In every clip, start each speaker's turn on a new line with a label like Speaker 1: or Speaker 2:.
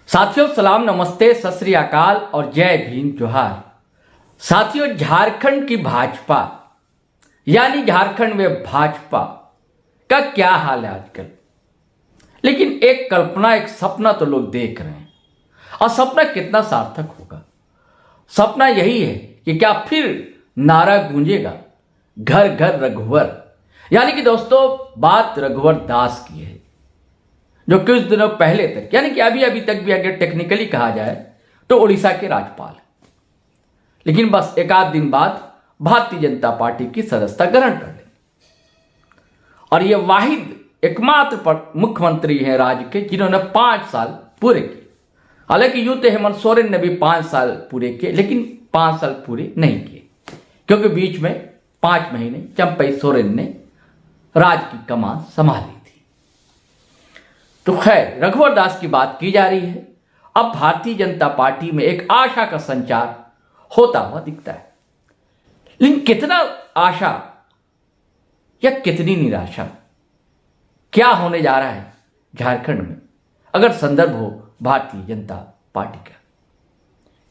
Speaker 1: साथियों सलाम नमस्ते सत श्री अकाल और जय भीम जोहार। साथियों झारखंड की भाजपा यानी झारखंड में भाजपा का क्या हाल है आजकल। लेकिन एक कल्पना एक सपना तो लोग देख रहे हैं और सपना कितना सार्थक होगा। सपना यही है कि क्या फिर नारा गूंजेगा घर घर रघुवर। यानी कि दोस्तों बात रघुवर दास की है जो कुछ दिनों पहले तक यानी कि अभी तक भी अगर टेक्निकली कहा जाए तो उड़ीसा के राज्यपाल, लेकिन बस एक आध दिन बाद भारतीय जनता पार्टी की सदस्यता ग्रहण कर लेंगे और ये वाहिद एकमात्र मुख्यमंत्री हैं राज्य के जिन्होंने 5 साल पूरे किए। हालांकि यूं तो हेमंत सोरेन ने भी 5 साल पूरे किए, लेकिन 5 साल पूरे नहीं किए क्योंकि बीच में 5 महीने चंपई सोरेन ने राज्य की कमान संभाली। तो खैर रघुवर दास की बात की जा रही है। अब भारतीय जनता पार्टी में एक आशा का संचार होता हुआ दिखता है, लेकिन कितना आशा या कितनी निराशा, क्या होने जा रहा है झारखंड में अगर संदर्भ हो भारतीय जनता पार्टी का।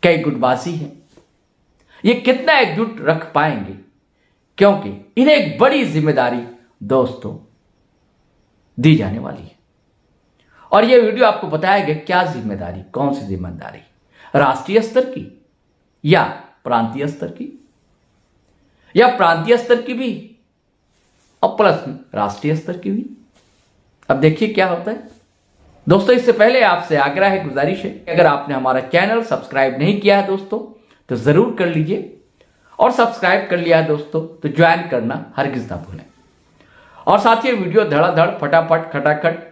Speaker 1: कई गुटबाजी हैं, ये कितना एकजुट रख पाएंगे क्योंकि इन्हें एक बड़ी जिम्मेदारी दोस्तों दी जाने वाली है। और यह वीडियो आपको बताएगा क्या जिम्मेदारी, कौन सी जिम्मेदारी, राष्ट्रीय स्तर की या प्रांतीय स्तर की, या प्रांतीय स्तर की भी और प्लस राष्ट्रीय स्तर की भी। अब देखिए क्या होता है दोस्तों। इससे पहले आपसे आग्रह है, गुजारिश है, अगर आपने हमारा चैनल सब्सक्राइब नहीं किया है दोस्तों तो जरूर कर लीजिए, और सब्सक्राइब कर लिया है दोस्तों तो ज्वाइन करना हरगिज ना भूलें। और साथ ही वीडियो धड़ाधड़ फटाफट खटाखट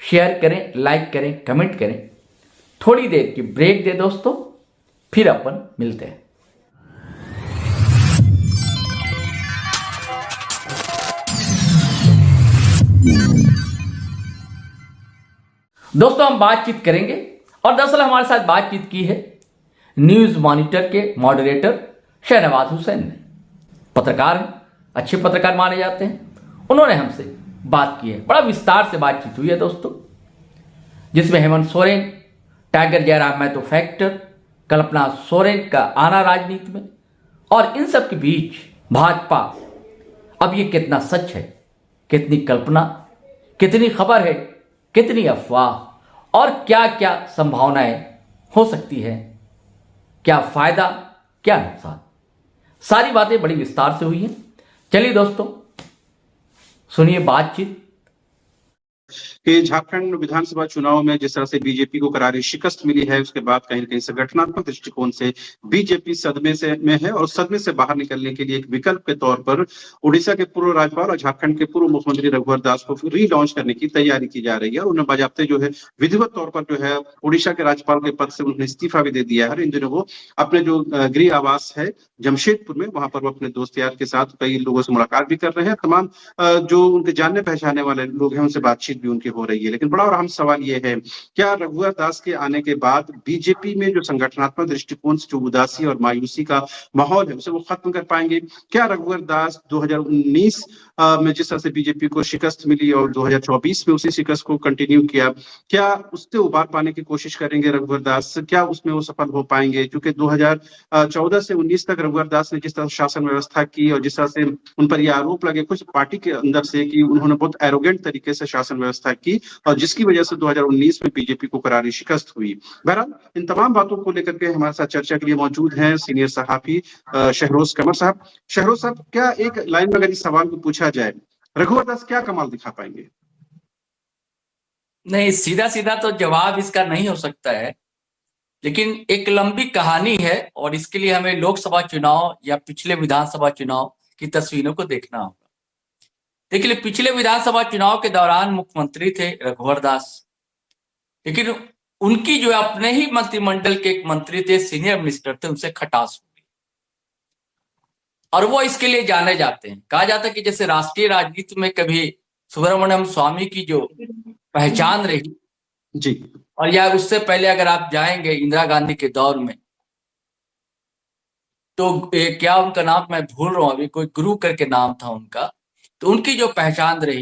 Speaker 1: शेयर करें, लाइक करें, कमेंट करें। थोड़ी देर की ब्रेक दे दोस्तों, फिर अपन मिलते हैं। दोस्तों हम बातचीत करेंगे और दरअसल हमारे साथ बातचीत की है न्यूज मॉनिटर के मॉडरेटर शहनवाज हुसैन ने। पत्रकार हैं, अच्छे पत्रकार माने जाते हैं। उन्होंने हमसे बात की है, बड़ा विस्तार से बातचीत हुई है दोस्तों, जिसमें हेमंत सोरेन, टाइगर जयराम मैथो फैक्टर, कल्पना सोरेन का आना राजनीति में, और इन सब के बीच भाजपा अब ये कितना सच है, कितनी कल्पना, कितनी खबर है, कितनी अफवाह और क्या क्या संभावनाएं हो सकती है, क्या फायदा क्या नुकसान, सारी बातें बड़ी विस्तार से हुई हैं। चलिए दोस्तों सुनिए बातचीत
Speaker 2: कि झारखंड विधानसभा चुनाव में जिस तरह से बीजेपी को करारी शिकस्त मिली है, उसके बाद कहीं न कहीं संगठनात्मक दृष्टिकोण से बीजेपी सदमे से में है और सदमे से बाहर निकलने के लिए एक विकल्प के तौर पर उड़ीसा के पूर्व राज्यपाल और झारखंड के पूर्व मुख्यमंत्री रघुवर दास को रीलॉन्च करने की तैयारी की जा रही है। और उन्हें बाजाप्ते जो है विधिवत तौर पर जो है उड़ीसा के राज्यपाल के पद से उन्होंने इस्तीफा भी दे दिया है। इन दिनों वो अपने जो गृह आवास है जमशेदपुर में, वहां पर वो अपने दोस्त यार के साथ कई लोगों से मुलाकात भी कर रहे हैं। तमाम जो उनके जानने पहचाने वाले लोग हैं उनसे बातचीत भी उनकी हो रही है। लेकिन बड़ा और अहम सवाल ये है, क्या रघुवर दास के आने के बाद बीजेपी में जो संगठनात्मक दृष्टिकोण से जो उदासी और मायूसी का माहौल है उसे वो खत्म कर पाएंगे? क्या रघुवर दास 2019 में जिस तरह से बीजेपी को शिकस्त मिली और 2024 में उसी शिकस्त को कंटिन्यू किया, क्या उससे उबार पाने की कोशिश करेंगे रघुवर दास? क्या उसमें वो सफल हो पाएंगे? क्योंकि 2014 से 19 तक रघुवर दास ने जिस तरह शासन व्यवस्था की और जिस तरह से उन पर यह आरोप लगे कुछ पार्टी के अंदर से कि उन्होंने बहुत एरोगेंट तरीके से शासन व्यवस्था की और जिसकी वजह से 2019 में बीजेपी को करारी शिकस्त हुई। बहरहाल इन तमाम बातों को लेकर के हमारे साथ चर्चा के लिए मौजूद हैं सीनियर सहाफी शहरोज कमर साहब। शहरोज साहब, क्या एक लाइन में अगर इस सवाल को पूछा जाए, रघुवर दास क्या कमाल दिखा पाएंगे?
Speaker 1: नहीं, सीधा सीधा तो जवाब इसका नहीं हो सकता है, लेकिन एक लंबी कहानी है और इसके लिए हमें लोकसभा चुनाव या पिछले विधानसभा चुनाव की तस्वीरों को देखना होगा। देखिए पिछले विधानसभा चुनाव के दौरान मुख्यमंत्री थे रघुवर दास, लेकिन उनकी जो अपने ही मंत्रिमंडल के एक मंत्री थे, सीनियर मिनिस्टर थे, उनसे खटास हो गई और वो इसके लिए जाने जाते हैं। कहा जाता है कि जैसे राष्ट्रीय राजनीति में कभी सुब्रमण्यम स्वामी की जो पहचान रही
Speaker 2: जी,
Speaker 1: और या उससे पहले अगर आप जाएंगे इंदिरा गांधी के दौर में तो क्या उनका नाम मैं भूल रहा हूं अभी, कोई गुरु करके नाम था उनका, तो उनकी जो पहचान रही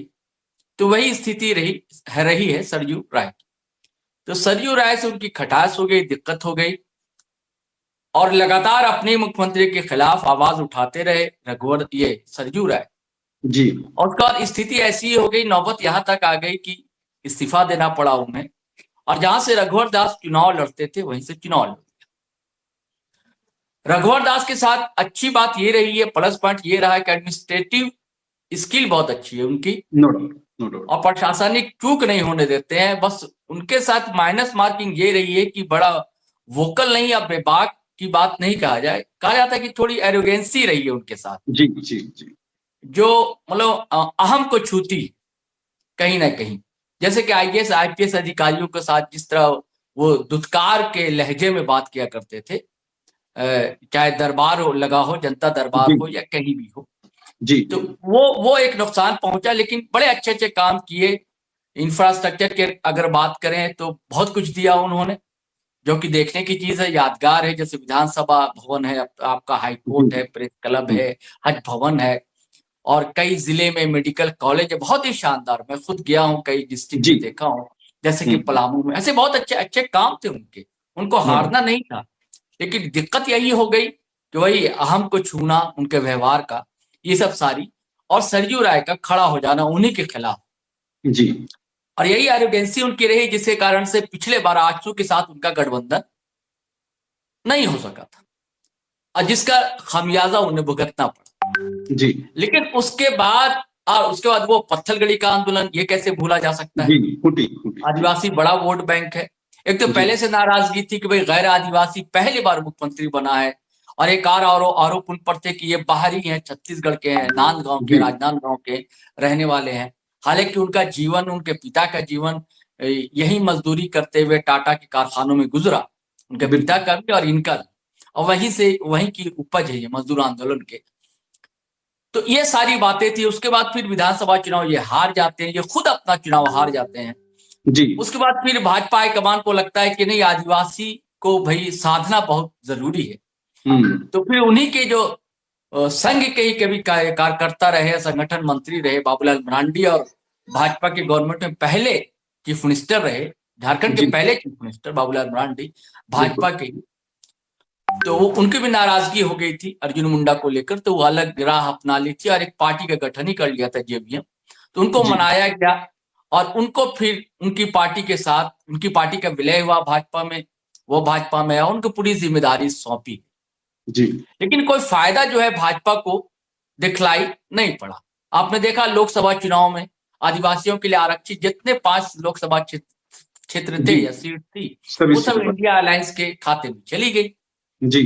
Speaker 1: तो वही स्थिति रही है सरयू राय। तो सरयू राय से उनकी खटास हो गई, दिक्कत हो गई और लगातार अपने मुख्यमंत्री के खिलाफ आवाज उठाते रहे रघुवर ये सरयू राय।
Speaker 2: जी
Speaker 1: और उसके बाद स्थिति ऐसी हो गई, नौबत यहां तक आ गई कि इस्तीफा देना पड़ा उन्हें, और जहां से रघुवर दास चुनाव लड़ते थे वहीं से चुनाव लड़। रघुवर दास के साथ अच्छी बात ये रही है, प्लस पॉइंट ये रहा है कि एडमिनिस्ट्रेटिव स्किल बहुत अच्छी है उनकी,
Speaker 2: नो डाउट नो डाउट।
Speaker 1: और प्रशासनिक चूक नहीं होने देते हैं। बस उनके साथ माइनस मार्किंग ये रही है कि बड़ा वोकल नहीं, अब बेबाक की बात नहीं कहा जाए, कहा जाता है कि थोड़ी एरोगेंसी रही है उनके साथ,
Speaker 2: जी जी जी
Speaker 1: जो मतलब अहम को छूती कहीं ना कहीं। जैसे कि आईएएस आईपीएस अधिकारियों के साथ जिस तरह वो दुत्कार के लहजे में बात किया करते थे, चाहे दरबार हो लगा हो, जनता दरबार
Speaker 2: जी
Speaker 1: हो या कहीं भी हो,
Speaker 2: जी
Speaker 1: तो वो एक नुकसान पहुंचा। लेकिन बड़े अच्छे अच्छे काम किए। इंफ्रास्ट्रक्चर के अगर बात करें तो बहुत कुछ दिया उन्होंने, जो कि देखने की चीज है, यादगार है। जैसे विधानसभा भवन है, आपका हाई कोर्ट है, प्रेस क्लब है, हज भवन है, और कई जिले में मेडिकल कॉलेज है, बहुत ही शानदार। मैं खुद गया हूँ, कई डिस्ट्रिक्ट
Speaker 2: जी
Speaker 1: में देखा हूँ, जैसे कि पलामू में। ऐसे बहुत अच्छे अच्छे काम थे उनके, उनको हारना नहीं था। लेकिन दिक्कत यही हो गई कि वही अहम को छूना उनके व्यवहार का, ये सब सारी, और सरयू राय का खड़ा हो जाना उन्हीं के खिलाफ,
Speaker 2: जी
Speaker 1: और यही एरोगेंसी उनकी रही, जिसके कारण से पिछले बार आजसू के साथ उनका गठबंधन नहीं हो सका था, और जिसका खामियाजा उन्हें भुगतना पड़ा।
Speaker 2: जी
Speaker 1: लेकिन उसके बाद वो पत्थलगड़ी का आंदोलन, ये कैसे भूला जा सकता है।
Speaker 2: जी फूटी फूटी जी
Speaker 1: आदिवासी बड़ा वोट बैंक है। एक तो
Speaker 2: जी
Speaker 1: पहले से नाराजगी थी कि भाई गैर आदिवासी पहली बार मुख्यमंत्री बना है, और एक आरोप उन पर थे कि ये बाहरी हैं, छत्तीसगढ़ के हैं, नांदगांव के,
Speaker 2: जी
Speaker 1: राजनांदगांव के रहने वाले हैं। हालांकि उनका जीवन, उनके पिता का जीवन यही मजदूरी करते हुए टाटा के कारखानों में गुजरा, उनके पिता
Speaker 2: बिल्कुल
Speaker 1: का भी और इनका भी। और वहीं की उपज है ये मजदूर आंदोलन के। तो ये सारी बातें थी। उसके बाद फिर विधानसभा चुनाव ये हार जाते हैं, ये खुद अपना चुनाव हार जाते हैं।
Speaker 2: जी
Speaker 1: उसके बाद फिर भाजपा हाईकमान को लगता है कि नहीं, आदिवासी को भाई साधना बहुत जरूरी है। तो फिर उन्हीं के जो संघ के ही कभी कार्यकर्ता रहे, संगठन मंत्री रहे, बाबूलाल मरांडी, और भाजपा के गवर्नमेंट में पहले चीफ मिनिस्टर रहे, झारखंड के
Speaker 2: जी
Speaker 1: पहले चीफ मिनिस्टर बाबूलाल मरांडी,
Speaker 2: बिल्कुल
Speaker 1: भाजपा के ही। तो उनकी भी नाराजगी हो गई थी अर्जुन मुंडा को लेकर, तो वो अलग राह अपना ली थी और एक पार्टी का गठन ही कर लिया था, जेवीएम। तो उनको
Speaker 2: जी
Speaker 1: मनाया गया, और उनको फिर उनकी पार्टी के साथ, उनकी पार्टी का विलय हुआ भाजपा में, वो भाजपा में आया, उनको पूरी जिम्मेदारी सौंपी।
Speaker 2: जी
Speaker 1: लेकिन कोई फायदा जो है भाजपा को दिखलाई नहीं पड़ा। आपने देखा लोकसभा चुनाव में आदिवासियों के लिए आरक्षित जितने 5 लोकसभा क्षेत्र थे
Speaker 2: जी
Speaker 1: या सीट थी,
Speaker 2: सभी
Speaker 1: वो सब
Speaker 2: सीटों पर
Speaker 1: इंडिया अलायंस के खाते में चली गई।
Speaker 2: जी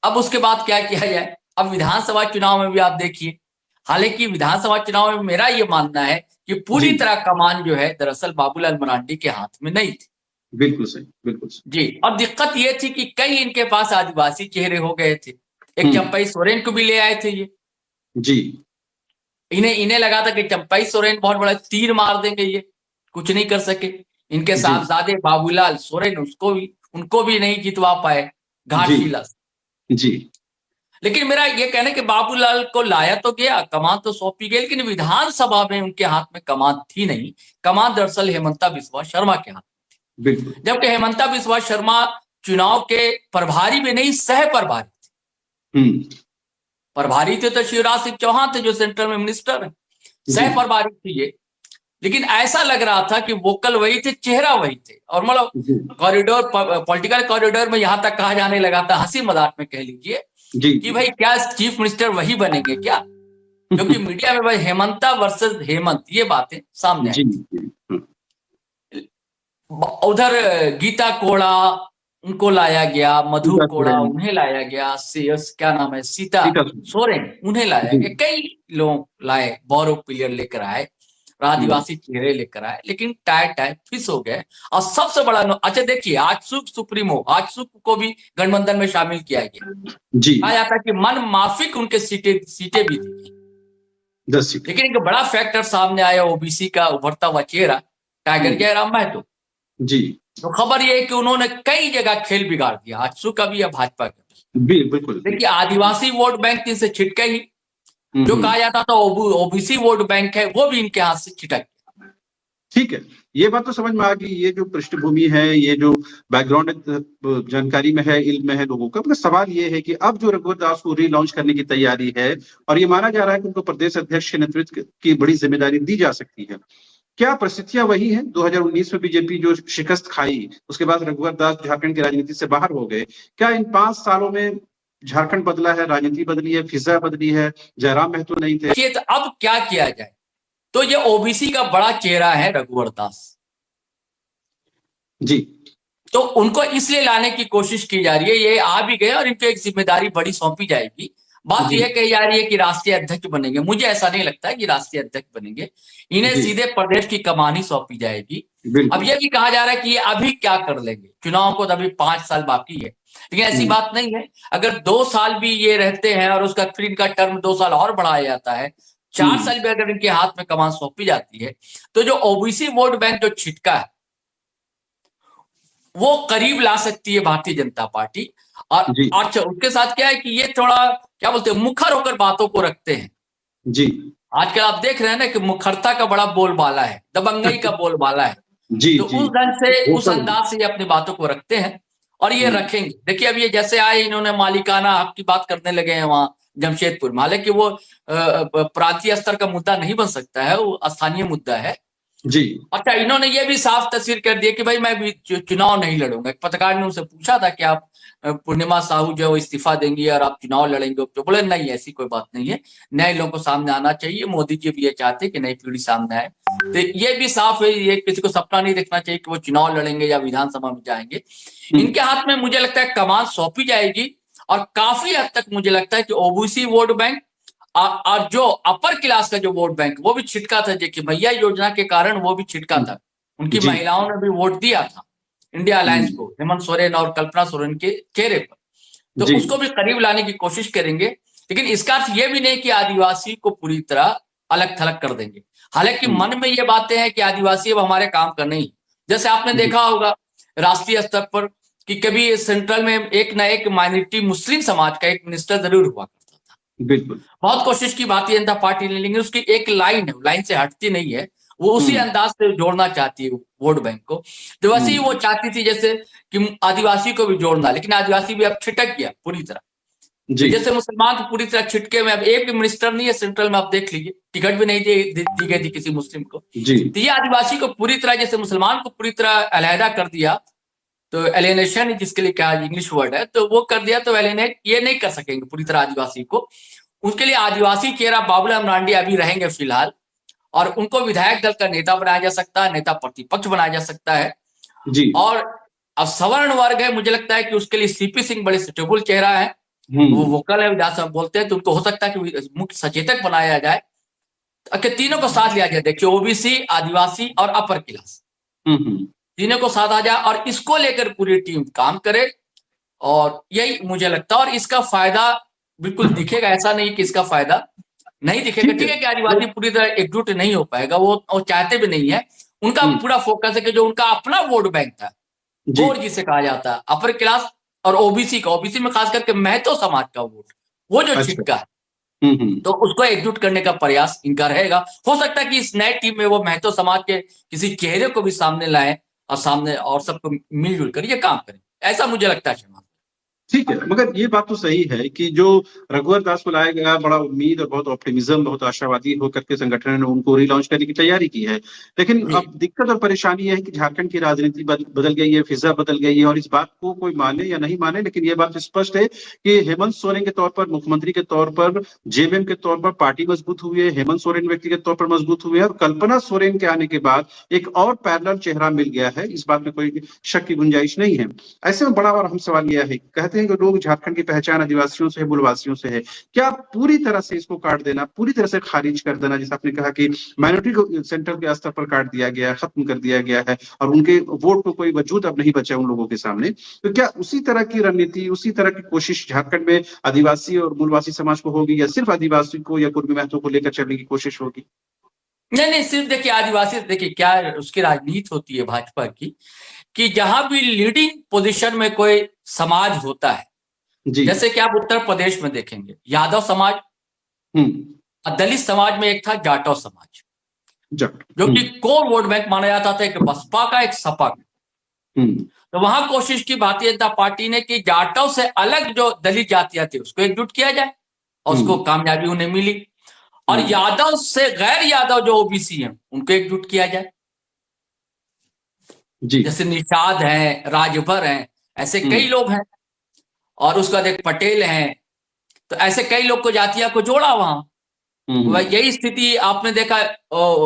Speaker 1: अब उसके बाद क्या किया जाए। अब विधानसभा चुनाव में भी आप देखिए, हालांकि विधानसभा चुनाव में मेरा ये मानना है कि
Speaker 2: जी
Speaker 1: पूरी तरह कमान जो है दरअसल बाबूलाल मरांडी के हाथ में नहीं थी।
Speaker 2: बिल्कुल सही बिल्कुल सही
Speaker 1: जी, और दिक्कत ये थी कि कई इनके पास आदिवासी चेहरे हो गए थे। एक चंपई सोरेन को भी ले आए थे ये,
Speaker 2: जी
Speaker 1: इन्हें लगा था कि चंपई सोरेन बहुत बड़ा तीर मार देंगे, ये कुछ नहीं कर सके। इनके
Speaker 2: जी
Speaker 1: साहबजादे बाबूलाल सोरेन उनको भी नहीं जितवा पाए
Speaker 2: जी
Speaker 1: घाटशिला से।
Speaker 2: जी
Speaker 1: लेकिन मेरा ये कहना है कि बाबूलाल को लाया तो गया, कमान तो सौंपी गई, लेकिन विधानसभा में उनके हाथ में कमान थी नहीं। कमान दरअसल हेमंता बिस्वा शर्मा के हाथ,
Speaker 2: बिल्कुल
Speaker 1: जबकि हेमंता बिस्वा शर्मा चुनाव के प्रभारी में नहीं, सह प्रभारी थे। प्रभारी थे तो शिवराज सिंह चौहान थे, जो सेंट्रल में मिनिस्टर है, सह प्रभारी थे ये। लेकिन ऐसा लग रहा था कि वोकल वही थे, चेहरा वही थे, और मतलब कॉरिडोर, पॉलिटिकल कॉरिडोर में यहां तक कहा जाने लगा था, हंसी मजाक में कह लीजिए,
Speaker 2: जी
Speaker 1: कि भाई क्या चीफ मिनिस्टर वही बनेंगे क्या, क्योंकि मीडिया में भाई हेमंता वर्सेस हेमंत ये बातें सामने आई
Speaker 2: जी
Speaker 1: थी। उधर गीता कोड़ा उनको लाया गया, मधु
Speaker 2: सीता
Speaker 1: कोड़ा
Speaker 2: सोरेन
Speaker 1: उन्हें लाया गया, क्या नाम है, सीता
Speaker 2: सीता
Speaker 1: सोरेन उन्हें लाया
Speaker 2: जी
Speaker 1: गया, कई लोग लाए, बौरो प्लेयर लेकर आए, आदिवासी चेहरे लेकर आए, लेकिन टायर फिस हो गए। और सबसे बड़ा अच्छा देखिए, आजसू सुप्रीमो, आजसू को भी गठबंधन में शामिल किया गया।
Speaker 2: जी
Speaker 1: कहा जाता है कि मन माफिक उनके सीटें भी थी।
Speaker 2: 10 सीटें
Speaker 1: लेकिन एक बड़ा फैक्टर सामने आया, ओबीसी का उभरता हुआ चेहरा टाइगर जयराम महतो।
Speaker 2: जी
Speaker 1: तो खबर यह है कि उन्होंने कई जगह खेल बिगाड़ दिया, आजसू का भी या भाजपा का भी।
Speaker 2: बिल्कुल
Speaker 1: देखिए, आदिवासी वोट बैंक इनसे छिटके ही, जो कहा जाता था ओबीसी वोट बैंक है, वो भी इनके हाथ से छिटक गया।
Speaker 2: ठीक है, ये बात तो समझ में आ गई। ये जो पृष्ठभूमि है, ये जो बैकग्राउंड जानकारी में है, इल्म में है लोगों का, मतलब सवाल ये है कि अब जो रघुवर दास को रीलॉन्च करने की तैयारी है और ये माना जा रहा है कि उनको प्रदेश अध्यक्ष के नेतृत्व की बड़ी जिम्मेदारी दी जा सकती है। क्या परिस्थितियां वही हैं 2019 में बीजेपी जो शिकस्त खाई, उसके बाद रघुवर दास झारखंड की राजनीति से बाहर हो गए? क्या इन 5 सालों में झारखंड बदला है, राजनीति बदली है, फिजा बदली है, जयराम महतो नहीं थे?
Speaker 1: देखिए, तो अब क्या किया जाए? तो ये ओबीसी का बड़ा चेहरा है रघुवर दास,
Speaker 2: जी
Speaker 1: तो उनको इसलिए लाने की कोशिश की जा रही है। ये आ भी गए और इनको एक जिम्मेदारी बड़ी सौंपी जाएगी। बात
Speaker 2: जी
Speaker 1: यह कही जा रही है कि राष्ट्रीय अध्यक्ष बनेंगे। मुझे ऐसा नहीं लगता है कि राष्ट्रीय अध्यक्ष बनेंगे, इन्हें
Speaker 2: जी
Speaker 1: सीधे प्रदेश की कमानी सौंपी जाएगी। अब
Speaker 2: बिल्कुल।
Speaker 1: यह भी कहा जा रहा है कि ये अभी क्या कर लेंगे, चुनाव को तो अभी 5 साल बाकी है, लेकिन ऐसी बात नहीं है। अगर 2 साल भी ये रहते हैं और उसका फिर इनका टर्म 2 साल और बढ़ाया जाता है, 4 साल भी अगर इनके हाथ में कमान सौंपी जाती है, तो जो ओबीसी वोट बैंक जो छिटका है वो करीब ला सकती है भारतीय जनता पार्टी। और
Speaker 2: जी
Speaker 1: अच्छा, उसके साथ क्या है कि ये थोड़ा क्या बोलते हैं, मुखर होकर बातों को रखते हैं।
Speaker 2: जी
Speaker 1: आजकल आप देख रहे हैं ना कि मुखरता का बड़ा बोलबाला है, दबंगई का बोलबाला है।
Speaker 2: जी
Speaker 1: तो
Speaker 2: जी
Speaker 1: उस ढंग से, उस
Speaker 2: वोकल।
Speaker 1: अंदाज से ये अपनी बातों को रखते हैं और ये
Speaker 2: हम्म,
Speaker 1: रखेंगे। देखिए, अब ये जैसे आए, इन्होंने मालिकाना हक की बात करने लगे हैं वहां जमशेदपुर में। हालांकि वो प्रांतीय स्तर का मुद्दा नहीं बन सकता है, वो स्थानीय मुद्दा है।
Speaker 2: जी
Speaker 1: अच्छा, इन्होंने ये भी साफ तस्वीर कर दिया कि भाई मैं भी चुनाव नहीं लड़ूंगा। एक पत्रकार ने उनसे पूछा था कि आप पूर्णिमा साहू जो इस्तीफा देंगी और आप चुनाव लड़ेंगे, तो बोले नहीं, ऐसी कोई बात नहीं है, नए लोगों को सामने आना चाहिए। मोदी जी भी ये चाहते हैं कि नई पीढ़ी सामने आए। तो ये भी साफ है, ये किसी को सपना नहीं देखना चाहिए कि वो चुनाव लड़ेंगे या विधानसभा में जाएंगे।
Speaker 2: हम्म,
Speaker 1: इनके हाथ में मुझे लगता है कमान सौंपी जाएगी और काफी हद तक मुझे लगता है कि ओबीसी वोट बैंक और जो अपर क्लास का जो वोट बैंक, वो भी छिटका था। देखिए, मैया योजना के कारण वो भी छिटका था, उनकी
Speaker 2: जी
Speaker 1: महिलाओं ने भी वोट दिया था इंडिया अलायंस
Speaker 2: हम्म,
Speaker 1: को, हेमंत सोरेन और कल्पना सोरेन के चेहरे पर। तो
Speaker 2: जी
Speaker 1: उसको भी करीब लाने की कोशिश करेंगे। लेकिन इसका अर्थ ये भी नहीं कि आदिवासी को पूरी तरह अलग थलग कर देंगे। हालांकि
Speaker 2: हम्म,
Speaker 1: मन में ये बातें हैं कि आदिवासी अब हमारे काम का नहीं। जैसे आपने
Speaker 2: जी
Speaker 1: देखा होगा राष्ट्रीय स्तर पर कि कभी सेंट्रल में एक ना एक माइनॉरिटी मुस्लिम समाज का एक मिनिस्टर जरूर हुआ करता था।
Speaker 2: बिल्कुल।
Speaker 1: बहुत कोशिश की भारतीय जनता पार्टी ने, लेकिन उसकी एक लाइन है, लाइन से हटती नहीं है। वो उसी
Speaker 2: हम्म
Speaker 1: अंदाज से जोड़ना चाहती है वोट बैंक को। तो वैसे ही वो
Speaker 2: हम्म,
Speaker 1: चाहती थी जैसे कि आदिवासी को भी जोड़ना, लेकिन आदिवासी भी अब छिटक गया पूरी तरह। तो
Speaker 2: जी
Speaker 1: जैसे मुसलमान तो पूरी तरह छिटके में, अब एक भी मिनिस्टर नहीं है सेंट्रल में, आप देख लीजिए, टिकट भी नहीं दी गई थी किसी मुस्लिम को।
Speaker 2: जी
Speaker 1: तो ये आदिवासी को पूरी तरह, जैसे मुसलमान को पूरी तरह अलहदा कर दिया, तो एलिनेशन जिसके लिए क्या इंग्लिश वर्ड है, तो वो कर दिया, तो एलिनेट ये नहीं कर सकेंगे पूरी तरह आदिवासी को। उसके लिए आदिवासी चेहरा बाबूलाल मरांडी अभी रहेंगे फिलहाल, और उनको विधायक दल का नेता बनाया जा सकता है, नेता प्रतिपक्ष बनाया जा सकता है।
Speaker 2: जी
Speaker 1: और अब सवर्ण वर्ग है, मुझे लगता है कि उसके लिए सीपी सिंह बड़े सुटेबल चेहरा है। वो
Speaker 2: हम्म
Speaker 1: वोकल है, विधानसभा बोलते हैं, तो उनको हो सकता है कि मुख्य सचेतक बनाया जाए। तीनों को साथ लिया जाए। देखिए, ओबीसी, आदिवासी और अपर क्लास,
Speaker 2: हम्म,
Speaker 1: तीनों को साथ आ जाए और इसको लेकर पूरी टीम काम करे। और यही मुझे लगता है, और इसका फायदा बिल्कुल दिखेगा। ऐसा नहीं कि इसका फायदा नहीं दिखेगा।
Speaker 2: ठीक है।
Speaker 1: ठीक है कि आदिवासी पूरी तरह एकजुट नहीं हो पाएगा, वो चाहते भी नहीं है। उनका
Speaker 2: हम्म,
Speaker 1: पूरा फोकस है कि जो उनका अपना वोट बैंक था,
Speaker 2: जी
Speaker 1: कोर जिसे कहा जाता है, अपर क्लास और ओबीसी का, ओबीसी में खास करके महतो समाज का वोट, वो जो
Speaker 2: अच्छा।
Speaker 1: छिटका है,
Speaker 2: हम्म,
Speaker 1: तो उसको एकजुट करने का प्रयास इनका रहेगा। हो सकता है कि इस नए टीम में वो महतो समाज के किसी चेहरे को भी सामने लाए और सामने और सबको मिलजुल कर ये काम करें। ऐसा मुझे लगता है शर्मा।
Speaker 2: ठीक है, मगर ये बात तो सही है कि जो रघुवर दास को लाया गया, बड़ा उम्मीद और बहुत ऑप्टिमिज्म, बहुत आशावादी होकर के संगठन ने उनको रीलॉन्च करने की तैयारी की है। लेकिन
Speaker 1: जी
Speaker 2: अब दिक्कत और परेशानी यह है कि झारखंड की राजनीति बदल गई है, फिजा बदल गई है, और इस बात को कोई माने या नहीं माने, लेकिन ये बात स्पष्ट है कि हेमंत सोरेन के तौर पर, मुख्यमंत्री के तौर पर, जेएमएम के तौर पर पार्टी मजबूत हुई है। हेमंत सोरेन व्यक्तिगत तौर पर मजबूत हुए हैं, और कल्पना सोरेन के आने के बाद एक और पैरेलल चेहरा मिल गया है। इस बात में कोई शक की गुंजाइश नहीं है। ऐसे में बड़ा और अहम सवाल यह है, कहते हैं कि लोग झारखंड की पहचान आदिवासियों से है, मूलवासियों से है। क्या पूरी तरह से इसको काट देना, पूरी तरह से खारिज कर देना, जैसे आपने कहा कि माइनॉरिटी को सेंटर के स्तर पर काट दिया गया, खत्म कर दिया गया है, और उनके वोट को कोई वजूद अब नहीं बचा उन लोगों के सामने, तो क्या उसी तरह की रणनीति, उसी तरह की कोशिश झारखंड में आदिवासी और मूलवासी समाज को होगी, या सिर्फ आदिवासी को या कुर्मी महतो को लेकर चलने की कोशिश होगी?
Speaker 1: नहीं नहीं, सिर्फ देखिए आदिवासी, देखिए क्या उसकी राजनीति होती है भाजपा की, कि जहां भी लीडिंग पोजीशन में कोई समाज होता है,
Speaker 2: जी
Speaker 1: जैसे कि आप उत्तर प्रदेश में देखेंगे यादव समाज,
Speaker 2: हम्म
Speaker 1: और दलित समाज में एक था जाटव समाज।
Speaker 2: जाट।
Speaker 1: जो कि कोर वोट बैंक माना जाता था, एक बसपा का एक सपा का। तो वहां कोशिश की भारतीय जनता पार्टी ने कि जाटों से अलग जो दलित जातियां थी उसको एकजुट किया जाए, और उसको कामयाबी उन्हें मिली। और यादव से गैर यादव जो ओबीसी हैं उनको एकजुट किया जाए,
Speaker 2: जी।
Speaker 1: जैसे निषाद हैं, राजभर हैं, ऐसे कई लोग हैं, और उसके बाद एक पटेल हैं। तो ऐसे कई लोग को, जातियां को जोड़ा वहां। यही स्थिति आपने देखा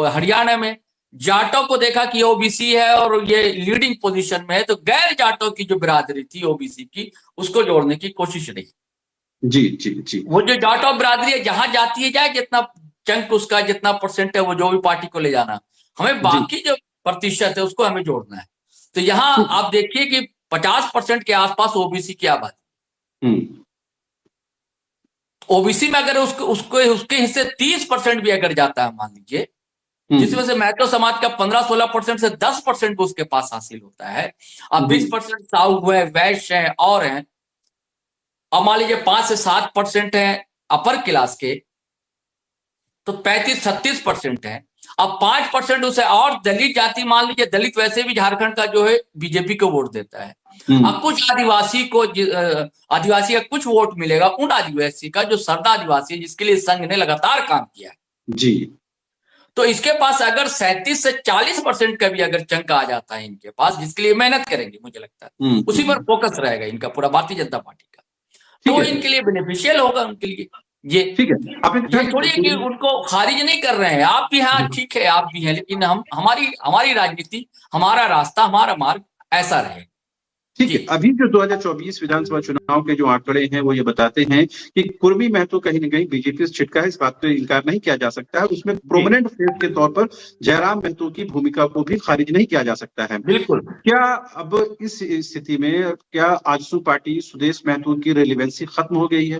Speaker 1: हरियाणा में, जाटों को देखा कि ओबीसी है और ये लीडिंग पोजीशन में है, तो गैर जाटों की जो बिरादरी थी ओबीसी की, उसको जोड़ने की कोशिश रही।
Speaker 2: जी जी जी।
Speaker 1: वो जो जाटों बिरादरी है जहां जाती है जाए, जितना चंक उसका जितना परसेंट है वो जो भी पार्टी को ले जाना, हमें बाकी जो प्रतिशत है उसको हमें जोड़ना है। तो यहाँ आप देखिए कि 50% के आसपास ओबीसी की आबादी, ओबीसी में अगर उसके हिस्से 30% भी अगर जाता है मान लीजिए, जिसमें से महतो समाज का 15-16% से 10% भी उसके पास हासिल होता है, अब 20% साहू है, वैश्य है और हैं, अब मान लीजिए 5 से 7% है अपर क्लास के, तो 35-36% है। अब 5% उसे और दलित जाति, मान लीजिए दलित वैसे भी झारखंड का जो है बीजेपी को वोट देता है। अब कुछ आदिवासी को, आदिवासी का कुछ वोट मिलेगा उन आदिवासी का जो सरदा आदिवासी है, जिसके लिए संघ ने लगातार काम किया है
Speaker 2: जी।
Speaker 1: तो इसके पास अगर 37 से 40% का भी अगर चंक आ जाता है इनके पास, जिसके लिए मेहनत करेंगे, मुझे लगता है उसी पर फोकस रहेगा इनका पूरा भारतीय जनता पार्टी का, तो इनके लिए बेनिफिशियल होगा उनके लिए। ये
Speaker 2: ठीक है,
Speaker 1: ये छोड़िए कि उनको खारिज नहीं कर रहे हैं, आप भी, हाँ ठीक है आप भी हैं, लेकिन हम हमारी राजनीति, हमारा रास्ता, हमारा मार्ग ऐसा रहे।
Speaker 2: ठीक है, अभी जो 2024 विधानसभा चुनाव के जो आंकड़े हैं वो ये बताते हैं कि कुर्मी महतो कहीं न कहीं बीजेपी से छिटका है, इस बात पे इनकार नहीं किया जा सकता है। उसमें प्रोमिनेंट फेस के तौर पर जयराम महतो की भूमिका को भी खारिज नहीं किया जा सकता है।
Speaker 1: बिल्कुल।
Speaker 2: क्या अब इस स्थिति में क्या आजसू पार्टी सुदेश महतो की रेलिवेंसी खत्म हो गई है?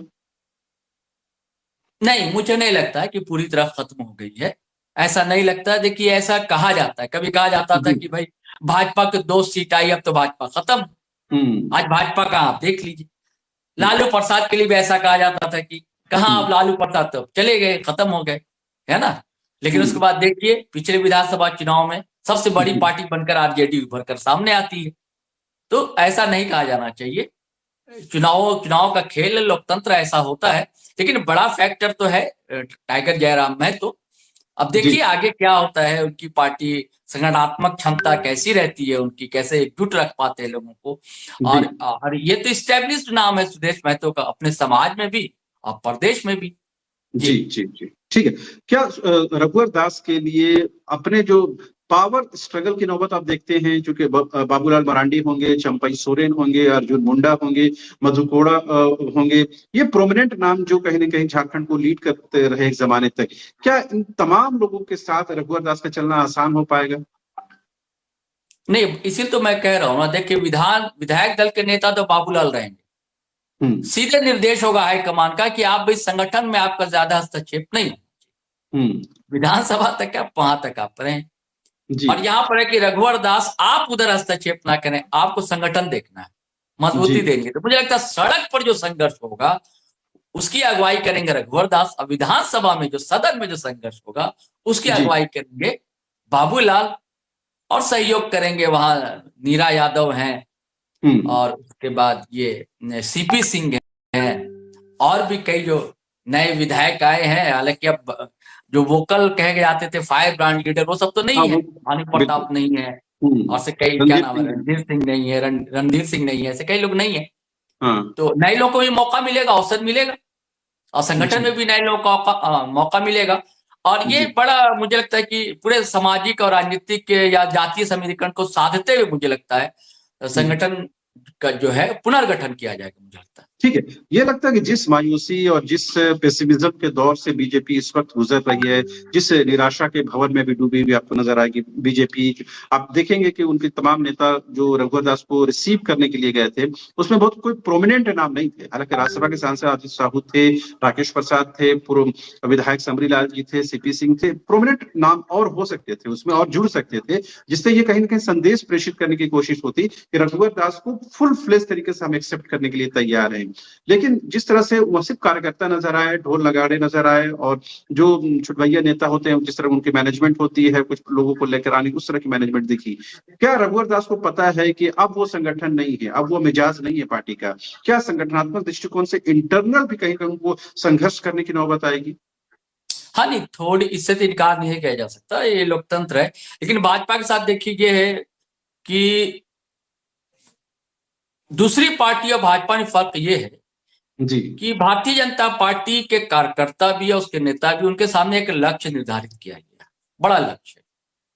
Speaker 1: नहीं, मुझे नहीं लगता है कि पूरी तरह खत्म हो गई है, ऐसा नहीं लगता। देखिए ऐसा कहा जाता है, कभी कहा जाता था कि भाई भाजपा की 2 सीट आई, अब तो भाजपा खत्म। आज भाजपा कहाँ, आप देख लीजिए। लालू प्रसाद के लिए भी ऐसा कहा जाता था कि कहाँ अब लालू प्रसाद, तो चले गए, खत्म हो गए, है ना। लेकिन उसके बाद देखिए पिछले विधानसभा चुनाव में सबसे बड़ी पार्टी बनकर आरजेडी उभर कर सामने आती है। तो ऐसा नहीं कहा जाना चाहिए, चुनाव का खेल, लोकतंत्र ऐसा होता है। लेकिन बड़ा फैक्टर तो है टाइगर जयराम महतो। अब देखिए आगे क्या होता है, उनकी पार्टी संगठनात्मक क्षमता कैसी रहती है उनकी, कैसे एकजुट रख पाते हैं लोगों को। और ये तो स्टैब्लिश्ड नाम है सुदेश महतो का, अपने समाज में भी और प्रदेश में भी।
Speaker 2: जी जी जी, ठीक है। क्या रघुवर दास के लिए अपने जो पावर स्ट्रगल की नौबत आप देखते हैं, जो कि बाबूलाल मरांडी होंगे, चंपई सोरेन होंगे, अर्जुन मुंडा होंगे, मधु कोड़ा होंगे, ये प्रोमिनेंट नाम जो कहीं ना कहीं झारखंड को लीड करते रहे एक जमाने तक, क्या इन तमाम लोगों के साथ रघुवर दास का चलना आसान हो पाएगा?
Speaker 1: नहीं, इसीलिए तो मैं कह रहा हूँ ना, देखिए विधायक दल के नेता तो बाबूलाल रहेंगे, सीधे निर्देश होगा हाईकमान का कि आप इस संगठन में आपका ज्यादा हस्तक्षेप नहीं, विधानसभा तक आप वहां तक आप रहें। और यहाँ पर है कि रघुवर दास आप उधर हस्तक्षेप ना करें, आपको संगठन देखना है, मजबूती देंगे। तो मुझे लगता है सड़क पर जो संघर्ष होगा उसकी अगुवाई करेंगे रघुवर दास, और विधानसभा में जो सदन में जो संघर्ष होगा उसकी अगुवाई करेंगे बाबूलाल, और सहयोग करेंगे वहां नीरा यादव हैं, और उसके बाद ये सीपी सिंह हैं, और भी कई जो नए विधायक आए हैं। हालांकि अब जो वोकल कहे जाते थे फायर ब्रांड लीडर, वो सब तो नहीं है, भानु प्रताप नहीं है, और से कई, क्या नाम है, रणधीर सिंह नहीं है, रणधीर सिंह नहीं है, ऐसे कई लोग नहीं है। तो नए लोगों को भी मौका मिलेगा, अवसर मिलेगा, और संगठन में भी नए लोगों का मौका मिलेगा। और ये बड़ा मुझे लगता है कि पूरे सामाजिक और राजनीतिक या जातीय समीकरण को साधते हुए मुझे लगता है संगठन का जो है पुनर्गठन किया जाएगा, मुझे लगता है।
Speaker 2: ठीक है, ये लगता है कि जिस मायूसी और जिस पेसिमिज्म के दौर से बीजेपी इस वक्त गुजर रही है, जिस निराशा के भंवर में भी डूबी हुई आपको नजर आएगी बीजेपी, आप देखेंगे कि उनके तमाम नेता जो रघुवर दास को रिसीव करने के लिए गए थे, उसमें बहुत कोई प्रोमिनेंट नाम नहीं थे। हालांकि राज्यसभा के सांसद अजित साहू थे, राकेश प्रसाद थे, पूर्व विधायक समरी लाल जी थे, सीपी सिंह थे, प्रोमिनेंट नाम और हो सकते थे उसमें, और जुड़ सकते थे, जिससे ये कहीं ना कहीं संदेश प्रेषित करने की कोशिश होती कि रघुवर दास को फुल फ्लेज तरीके से हम एक्सेप्ट करने के लिए तैयार हैं। लेकिन जिस तरह से वो सिर्फ कार्यकर्ता नजर आए, ढोल नगाड़े नजर आए और जो छुटभैया नेता होते हैं, जिस तरह उनकी मैनेजमेंट होती है, कुछ लोगों को लेकर आने की उस तरह की मैनेजमेंट दिखी। क्या रघुवर दास को पता है कि अब वो संगठन नहीं है, अब वो मिजाज नहीं है पार्टी का? क्या संगठनात्मक दृष्टिकोण से इंटरनल भी कहीं कहीं उनको संघर्ष करने की नौबत आएगी?
Speaker 1: हाँ नहीं, थोड़ी इससे तो इनकार नहीं किया जा सकता, ये लोकतंत्र है। लेकिन भाजपा के साथ देखिए ये है कि दूसरी पार्टी और भाजपा में फर्क ये है
Speaker 2: जी
Speaker 1: कि भारतीय जनता पार्टी के कार्यकर्ता भी और उसके नेता भी, उनके सामने एक लक्ष्य निर्धारित किया गया, बड़ा लक्ष्य,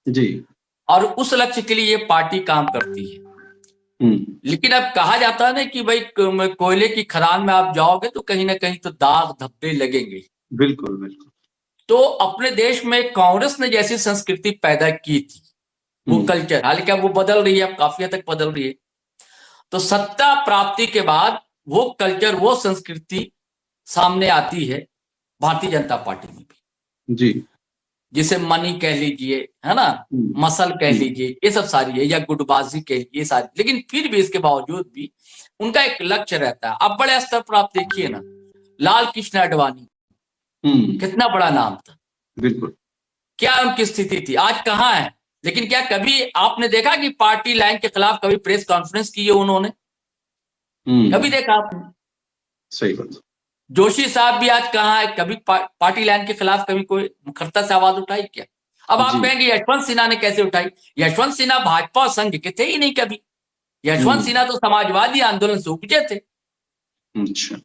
Speaker 2: जी
Speaker 1: और उस लक्ष्य के लिए ये पार्टी काम करती है। लेकिन अब कहा जाता है ना कि भाई कोयले की खदान में आप जाओगे तो कहीं ना कहीं तो दाग धब्बे लगेंगे।
Speaker 2: बिल्कुल बिल्कुल।
Speaker 1: तो अपने देश में कांग्रेस ने जैसी संस्कृति पैदा की थी, वो कल्चर, हालांकि अब वो बदल रही है, अब काफी हद तक बदल रही है। तो सत्ता प्राप्ति के बाद वो कल्चर, वो संस्कृति सामने आती है भारतीय जनता पार्टी में भी,
Speaker 2: जी
Speaker 1: जिसे मनी कह लीजिए, है ना, मसल कह लीजिए, ये सब सारी है, या गुटबाजी कह लीजिए, ये सारी। लेकिन फिर भी इसके बावजूद भी उनका एक लक्ष्य रहता है। अब बड़े स्तर पर आप देखिए ना, लाल कृष्ण आडवाणी कितना बड़ा नाम था,
Speaker 2: बिल्कुल।
Speaker 1: क्या उनकी स्थिति थी, आज कहाँ है? लेकिन क्या कभी आपने देखा कि पार्टी लाइन के खिलाफ कभी प्रेस कॉन्फ्रेंस की है उन्होंने? कभी देखा आपने?
Speaker 2: सही बात।
Speaker 1: जोशी साहब भी आज कहाँ है? कभी पार्टी लाइन के खिलाफ कभी कोई मुखरता से आवाज उठाई क्या? अब आप कहेंगे यशवंत सिन्हा ने कैसे उठाई? यशवंत सिन्हा भाजपा संघ के थे ही नहीं कभी। यशवंत सिन्हा तो समाजवादी आंदोलन से उपजे थे।
Speaker 2: अच्छा।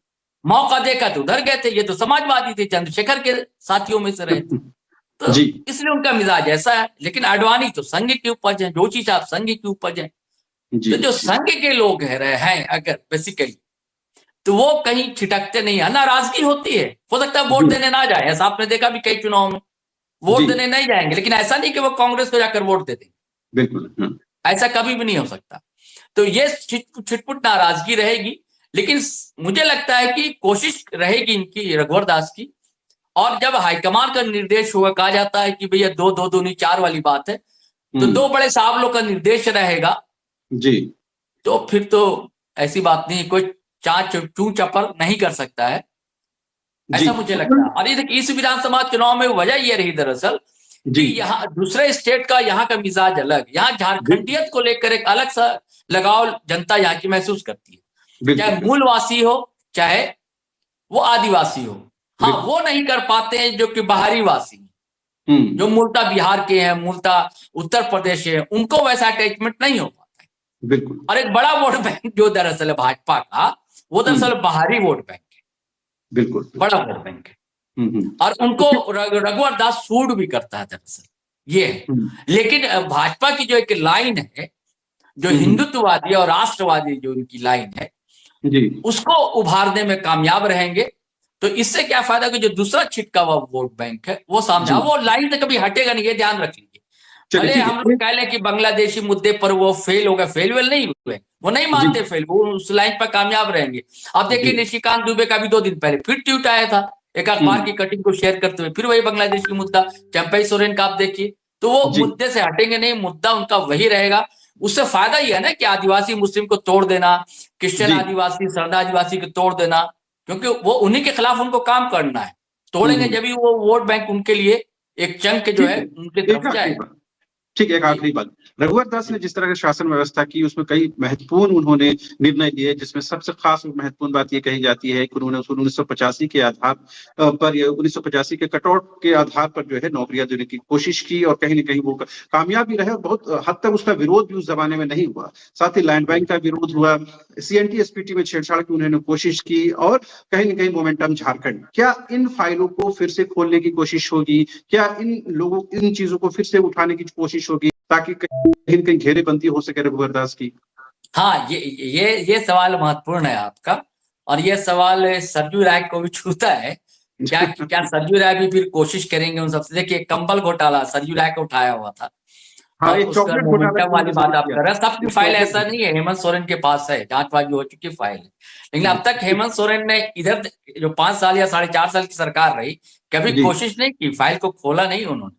Speaker 1: मौका देखा तो उधर गए थे। ये तो समाजवादी थे, चंद्रशेखर के साथियों में से रहे थे। तो
Speaker 2: जी
Speaker 1: इसलिए उनका मिजाज ऐसा है। लेकिन आडवाणी तो संघ की उपज है, जोशी साहब संघ की उपज है।
Speaker 2: जी
Speaker 1: तो जो संघ के लोग हैं अगर बेसिकली, तो वो कहीं छिटकते नहीं है, नाराजगी होती है। हो सकता है वोट देने ना जाए, ऐसा आपने देखा भी कई चुनाव में, वोट देने नहीं जाएंगे, लेकिन ऐसा नहीं कि वो कांग्रेस को जाकर वोट दे देंगे,
Speaker 2: बिल्कुल।
Speaker 1: ऐसा कभी भी नहीं हो सकता। तो ये छिटपुट नाराजगी रहेगी। लेकिन मुझे लगता है कि कोशिश रहेगी इनकी, रघुवर दास की। और जब हाईकमान का निर्देश हुआ, कहा जाता है कि भैया 2-2-2-4 वाली बात है, तो 2 बड़े साहब लोग का निर्देश रहेगा,
Speaker 2: जी
Speaker 1: तो फिर तो ऐसी बात नहीं, कोई चू चपर नहीं कर सकता है, ऐसा मुझे लगता है। और इस विधानसभा चुनाव में वजह ये रही दरअसल कि यहाँ दूसरे स्टेट का, यहाँ का मिजाज अलग, यहाँ झारखंडियत को लेकर एक अलग सा लगाव जनता यहाँ की महसूस करती है, चाहे मूलवासी हो चाहे वो आदिवासी हो। हाँ, वो नहीं कर पाते हैं जो कि बाहरी वासी, जो मूलतः बिहार के हैं, मूलतः उत्तर प्रदेश है, उनको वैसा अटैचमेंट नहीं हो पाता है।
Speaker 2: बिल्कुल।
Speaker 1: और एक बड़ा वोट बैंक जो दरअसल है भाजपा का, वो दरअसल बाहरी वोट बैंक है,
Speaker 2: बिल्कुल
Speaker 1: बड़ा वोट बैंक है। और उनको रघुवर दास सूट भी करता है दरअसल, ये है। लेकिन भाजपा की जो एक लाइन है, जो हिंदुत्ववादी और राष्ट्रवादी जो उनकी लाइन है, उसको उभारने में कामयाब रहेंगे। तो इससे क्या फायदा कि जो दूसरा छिटका हुआ वोट बैंक है वो सामने, वो लाइन से कभी हटेगा नहीं, ये ध्यान रख लीजिए। भले हम लोग कह लें कि बांग्लादेशी मुद्दे पर वो फेल हो गए, फेल नहीं हुए, वो नहीं मानते फेल, वो उस लाइन पर कामयाब रहेंगे। अब देखिए निशिकांत दुबे का भी 2 दिन पहले फिर ट्वीट आया था, एक अखबार की कटिंग को शेयर करते हुए, फिर वही बांग्लादेशी मुद्दा। चंपई सोरेन का आप देखिए, तो वो मुद्दे से हटेंगे नहीं, मुद्दा उनका वही रहेगा। उससे फायदा ही है ना कि आदिवासी मुस्लिम को तोड़ देना, क्रिश्चियन आदिवासी श्रद्धा आदिवासी को तोड़ देना, क्योंकि वो उन्हीं के खिलाफ उनको काम करना है। तोड़ेंगे जब भी वो वोट बैंक उनके लिए एक चंक जो है उनके तरफ जाएगा।
Speaker 2: ठीक है, एक आखिरी बात, रघुवर दास ने जिस तरह की शासन व्यवस्था की उसमें कई महत्वपूर्ण उन्होंने निर्णय लिए, जिसमें सबसे खास और महत्वपूर्ण बात ये कही जाती है कि उन्होंने 1985 के आधार पर, 1985 के कटआउट के आधार पर जो है नौकरियां देने की कोशिश की, और कहीं ना कहीं वो कामयाब भी रहे, और बहुत हद तक उसका विरोध भी उस जमाने में नहीं हुआ। साथ ही लैंड बैंक का विरोध हुआ, CNT SPT में छेड़छाड़ की उन्होंने कोशिश की, और कहीं ना कहीं मोमेंटम झारखंड। क्या इन फाइलों को फिर से खोलने की कोशिश होगी? क्या इन चीजों को फिर से उठाने की कोशिश होगी ताकि कहीं कहीं घेरेबंदी हो सके रघुवर दास की?
Speaker 1: हाँ, ये सवाल महत्वपूर्ण है आपका, और ये सवाल सरजू राय को भी छूता है। क्या सरजू राय भी फिर कोशिश करेंगे उन सबसे? देखिए, कंबल घोटाला सरजू राय को उठाया हुआ था।
Speaker 2: हाँ,
Speaker 1: और
Speaker 2: एक
Speaker 1: उसका
Speaker 2: चॉकलेट
Speaker 1: मोमेंटम वाली बात आप कर रहे हैं, सबकी फाइल
Speaker 2: चॉकलेट
Speaker 1: ऐसा नहीं है, हेमंत सोरेन के पास है, जांचबाजी हो चुकी फाइल है। लेकिन अब तक हेमंत सोरेन ने इधर जो 5 साल या 4.5 साल की सरकार रही, कभी कोशिश नहीं की, फाइल को खोला नहीं उन्होंने।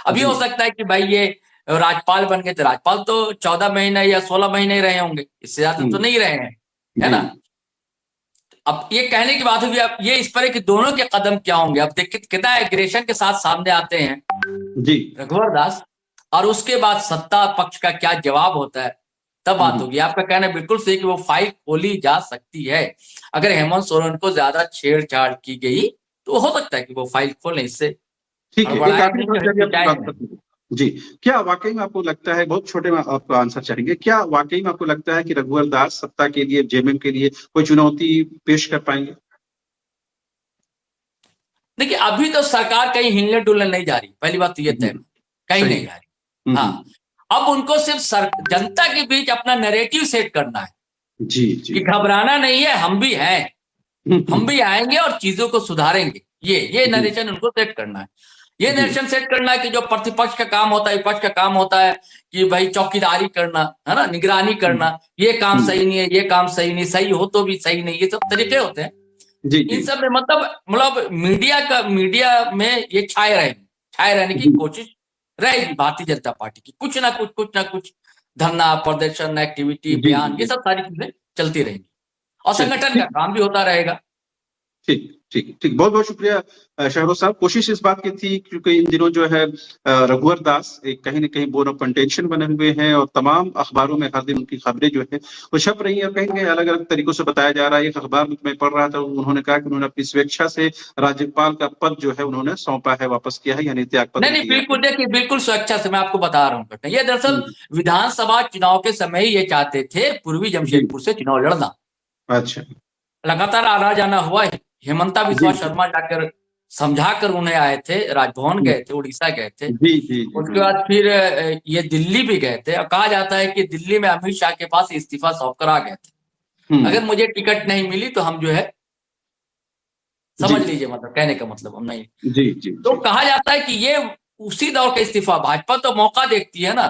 Speaker 1: अभी हो सकता है कि भाई ये राज्यपाल बन गए, तो राज्यपाल तो 14 महीने या 16 महीने रहे होंगे, इससे ज्यादा तो नहीं रहे हैं, है ना। अब ये कहने की बात होगी, अब ये इस पर है कि दोनों के कदम क्या होंगे। अब देखिए कितना एग्रेशन के साथ सामने आते हैं
Speaker 2: जी
Speaker 1: रघुवर दास, और उसके बाद सत्ता पक्ष का क्या जवाब होता है, तब बात होगी। आपका कहना बिल्कुल सही कि वो फाइल खोली जा सकती है। अगर हेमंत सोरेन को ज्यादा छेड़छाड़ की गई तो हो सकता है कि वो फाइल खोलें। इससे
Speaker 2: ठीक है, एक
Speaker 1: हड़बड़ाएंगे
Speaker 2: आखिरी
Speaker 1: नहीं,
Speaker 2: बात जाके आपकी बात
Speaker 1: हिचकिचाएंगे नहीं।
Speaker 2: खत्म। जी, क्या वाकई में आपको लगता है, बहुत छोटे में आपका आंसर चाहेंगे, क्या वाकई में आपको लगता है कि रघुवर दास सत्ता के लिए, जेएमएम के लिए कोई चुनौती पेश कर पाएंगे?
Speaker 1: देखिए अभी तो सरकार कहीं हिलने डुलने नहीं जा रही, पहली बात तो ये तय, कहीं
Speaker 2: सही।
Speaker 1: नहीं जा रही। हाँ, अब उनको सिर्फ जनता के बीच अपना नैरेटिव सेट करना है
Speaker 2: जी जी।
Speaker 1: कि घबराना नहीं है, हम भी हैं, हम भी आएंगे और चीजों को सुधारेंगे। ये नरेशन उनको सेट करना है। ये नरेशन सेट करना है कि जो प्रतिपक्ष का काम होता है, विपक्ष का काम होता है कि भाई चौकीदारी करना है ना, निगरानी करना, ये काम सही नहीं है, ये काम सही नहीं, सही हो तो भी सही नहीं, ये सब तरीके होते हैं।
Speaker 2: जी
Speaker 1: इन
Speaker 2: जी
Speaker 1: सब में मतलब मीडिया में ये छाए रहने की कोशिश रहेगी भारतीय जनता पार्टी की। कुछ ना कुछ धरना, प्रदर्शन, एक्टिविटी,
Speaker 2: जी
Speaker 1: बयान, ये
Speaker 2: जी।
Speaker 1: सब सारी चीजें चलती रहेंगी और
Speaker 2: चलिए,
Speaker 1: संगठन का
Speaker 2: ठीक
Speaker 1: काम भी होता रहेगा।
Speaker 2: ठीक ठीक ठीक, बहुत बहुत शुक्रिया शहरोज साहब। कोशिश इस बात की थी क्योंकि इन दिनों जो है रघुवर दास एक कहीं ना कहीं बोन ऑफ कंटेंशन बने हुए हैं और तमाम अखबारों में हर दिन उनकी खबरें जो है वो छप रही हैं, और कहीं ना कहीं अलग अलग तरीकों से बताया जा रहा है। एक अखबार में मैं पढ़ रहा था, उन्होंने कहा कि उन्होंने अपनी स्वेच्छा से राज्यपाल का पद जो है उन्होंने सौंपा है, वापस किया है, यानी त्याग पत्र
Speaker 1: नहीं
Speaker 2: दिया है।
Speaker 1: बिल्कुल, देखिए बिल्कुल स्वेच्छा से मैं आपको बता रहा हूँ। ये दरअसल विधानसभा चुनाव के समय ही ये चाहते थे पूर्वी
Speaker 2: जी।
Speaker 1: जमशेदपुर से चुनाव लड़ना।
Speaker 2: अच्छा।
Speaker 1: लगातार आना जाना हुआ है। हेमंता
Speaker 2: जी
Speaker 1: बिस्वा
Speaker 2: जी
Speaker 1: शर्मा जाकर समझा कर उन्हें आए थे, राजभवन गए थे, उड़ीसा गए थे।
Speaker 2: जी जी जी
Speaker 1: उसके बाद फिर ये दिल्ली भी गए थे, और कहा जाता है कि दिल्ली में अमित शाह के पास इस्तीफा सौंप कर आ गए थे,
Speaker 2: हम्म।
Speaker 1: अगर मुझे टिकट नहीं मिली तो हम जो है,
Speaker 2: जी
Speaker 1: समझ लीजिए मतलब कहने का मतलब हम नहीं।
Speaker 2: जी जी
Speaker 1: तो
Speaker 2: जी
Speaker 1: कहा जाता है कि ये उसी दौर का इस्तीफा, भाजपा तो मौका देखती है ना,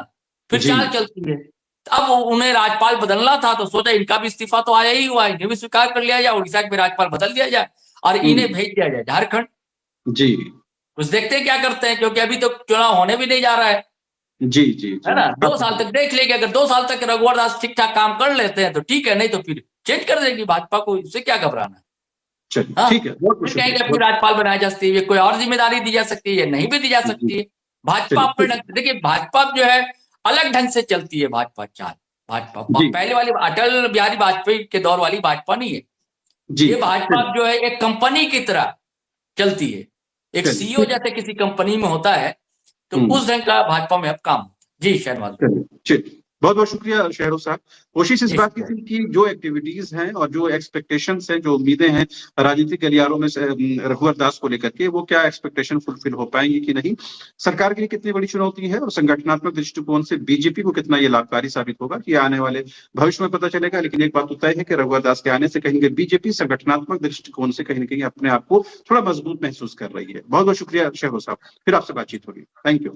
Speaker 1: फिर
Speaker 2: जी।
Speaker 1: चाल चलती है। अब उन्हें राज्यपाल बदलना था तो सोचा इनका भी इस्तीफा तो आया ही हुआ है, इन्हें भी स्वीकार कर लिया जाए, उड़ीसा के भी राज्यपाल बदल दिया जाए और इन्हें भेज दिया जाए झारखंड।
Speaker 2: जी
Speaker 1: कुछ देखते हैं क्या करते हैं, क्योंकि अभी तो चुनाव होने भी नहीं जा रहा
Speaker 2: जी जी
Speaker 1: है
Speaker 2: जी।
Speaker 1: ना। 2 साल तक देख लेंगे, अगर 2 साल तक रघुवर दास ठीक ठाक काम कर लेते हैं तो ठीक है, नहीं तो फिर चेंज कर देंगी भाजपा को, इससे क्या घबराना है।
Speaker 2: चलिए,
Speaker 1: हाँ,
Speaker 2: ठीक है, बहुत बहुत
Speaker 1: फिर कहेंगे
Speaker 2: शुक्रिया।
Speaker 1: अपनी राज्यपाल बनाई जा सकती है, कोई और जिम्मेदारी दी जा सकती है, नहीं भी दी जा
Speaker 2: जी,
Speaker 1: सकती है। भाजपा
Speaker 2: चलिए,
Speaker 1: अपने
Speaker 2: ठीक
Speaker 1: ढंग, देखिए भाजपा जो है अलग ढंग से चलती है। भाजपा चाल, भाजपा
Speaker 2: जी
Speaker 1: पहले वाली अटल बिहारी वाजपेयी के दौर वाली भाजपा नहीं है।
Speaker 2: जी।
Speaker 1: ये भाजपा
Speaker 2: चलिए
Speaker 1: जो है एक कंपनी की तरह चलती है। एक
Speaker 2: चलिए,
Speaker 1: सीईओ
Speaker 2: ठीक है।
Speaker 1: जैसे किसी कंपनी में होता है, तो उस ढंग का भाजपा में अब काम होता है। जी शहनवाज।
Speaker 2: चलिए, चलिए, बहुत बहुत शुक्रिया शहरों साहब। कोशिश इस
Speaker 1: जी
Speaker 2: बात की थी कि जो एक्टिविटीज हैं और जो एक्सपेक्टेशंस हैं, जो उम्मीदें हैं राजनीतिक गलियारों में से रघुवर दास को लेकर के, वो क्या एक्सपेक्टेशन फुलफिल हो पाएंगी कि नहीं, सरकार के लिए कितनी बड़ी चुनौती है और संगठनात्मक दृष्टिकोण से बीजेपी को कितना ये लाभकारी साबित होगा, कि आने वाले भविष्य में पता चलेगा। लेकिन एक बात तो तय है कि रघुवर दास के आने से कहेंगे बीजेपी संगठनात्मक दृष्टिकोण से कहीं ना कहीं अपने आप को थोड़ा मजबूत महसूस कर रही है। बहुत बहुत शुक्रिया शहरों साहब, फिर आपसे बातचीत होगी। Thank you.